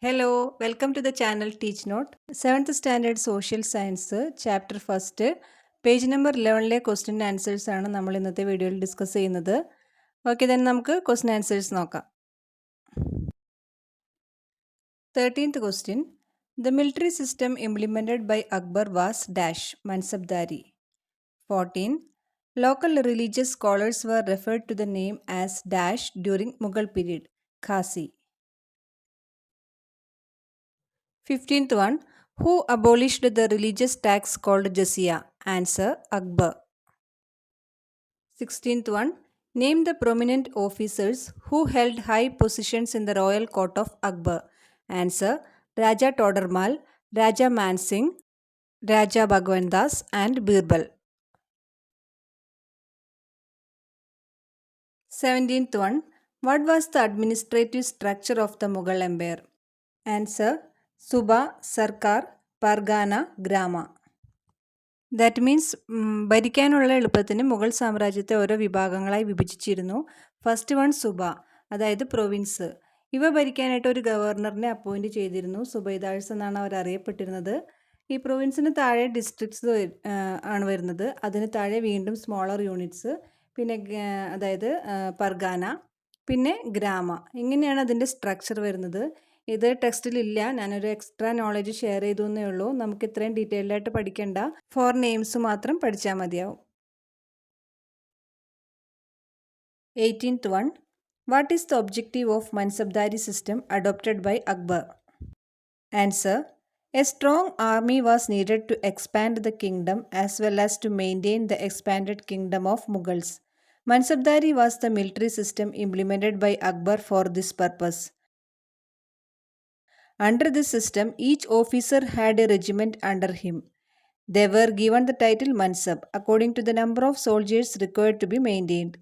Hello, welcome to the channel Teach Note. 7th Standard Social Science, Chapter 1st, page number 11ലെ question answers ആണ് നമ്മൾ ഇന്നത്തെ വീഡിയോയിൽ discuss ചെയ്യുന്നത്. ഓക്കെ, then നമുക്ക് ക്വസ്റ്റ്യൻ ആൻസേഴ്സ് നോക്കാം. 13th question. The military system implemented by Akbar was dash Mansabdari. 14. Local religious scholars were referred to the name as dash during Mughal period, Khasi. 15th one. Who abolished the religious tax called jizya? Answer, Akbar. 16th one. Name the prominent officers who held high positions in the royal court of Akbar. Answer, Raja Todarmal, Raja Mansingh, Raja Bhagwandas and Birbal. 17th one. What was the administrative structure of the Mughal Empire? Answer, Suba, Sarkar, Pargana, Grama. That means ഭരിക്കാനുള്ള എളുപ്പത്തിന് മുഗൾ സാമ്രാജ്യത്തെ ഓരോ വിഭാഗങ്ങളായി വിഭജിച്ചിരുന്നു. First one സുബ, അതായത് province. ഇവ ഭരിക്കാനായിട്ട് ഒരു ഗവർണറിനെ appoint ചെയ്തിരുന്നു. സുബൈദാഴ്സ് എന്നാണ് അവർ അറിയപ്പെട്ടിരുന്നത്. ഈ പ്രൊവിൻസിന് താഴെ ഡിസ്ട്രിക്ട്സ് ആണ് വരുന്നത്. അതിന് താഴെ വീണ്ടും സ്മോളർ യൂണിറ്റ്സ്, പിന്നെ അതായത് പർഗാന, പിന്നെ ഗ്രാമ. ഇങ്ങനെയാണ് അതിൻ്റെ സ്ട്രക്ചർ വരുന്നത്. ഇത് ടെക്സ്റ്റിലില്ല, ഞാനൊരു എക്സ്ട്രാ നോളജ് ഷെയർ ചെയ്തു എന്നേ ഉള്ളൂ. നമുക്ക് ഇത്രയും ഡീറ്റെയിൽഡായിട്ട് പഠിക്കേണ്ട, ഫോർ നെയിംസ് മാത്രം പഠിച്ചാൽ മതിയാവും. 18th one. What is the objective of Mansabdari system adopted by Akbar? Answer, a strong army was needed to expand the kingdom as well as to maintain the expanded kingdom of Mughals. Mansabdari was the military system implemented by Akbar for this purpose. Under this system, each officer had a regiment under him. They were given the title Mansab according to the number of soldiers required to be maintained.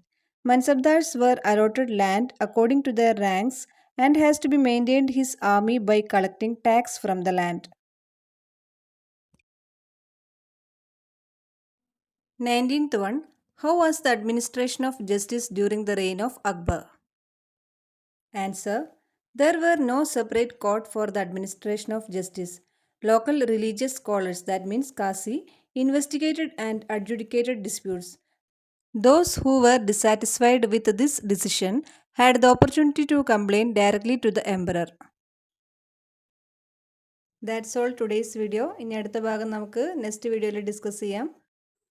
Mansabdars were allotted land according to their ranks and has to be maintained his army by collecting tax from the land. 19th one. How was the administration of justice during the reign of Akbar? Answer, there were no separate court for the administration of justice. Local religious scholars, that means Kasi, investigated and adjudicated disputes. Those who were dissatisfied with this decision had the opportunity to complain directly to the emperor. That's all today's video. ഇനി അടുത്ത ഭാഗം നമുക്ക് next വീഡിയോയിൽ discuss ചെയ്യാം.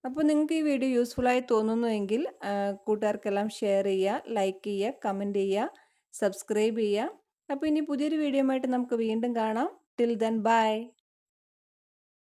അപ്പോൾ നിങ്ങൾക്ക് ഈ video യൂസ്ഫുള്ളായി തോന്നുന്നുവെങ്കിൽ കൂട്ടുകാർക്കെല്ലാം ഷെയർ ചെയ്യുക, ലൈക്ക് ചെയ്യുക, കമൻറ്റ് ചെയ്യുക, സബ്സ്ക്രൈബ് ചെയ്യുക. അപ്പോൾ ഇനി പുതിയൊരു വീഡിയോ ആയിട്ട് നമുക്ക് വീണ്ടും കാണാം. Till then bye.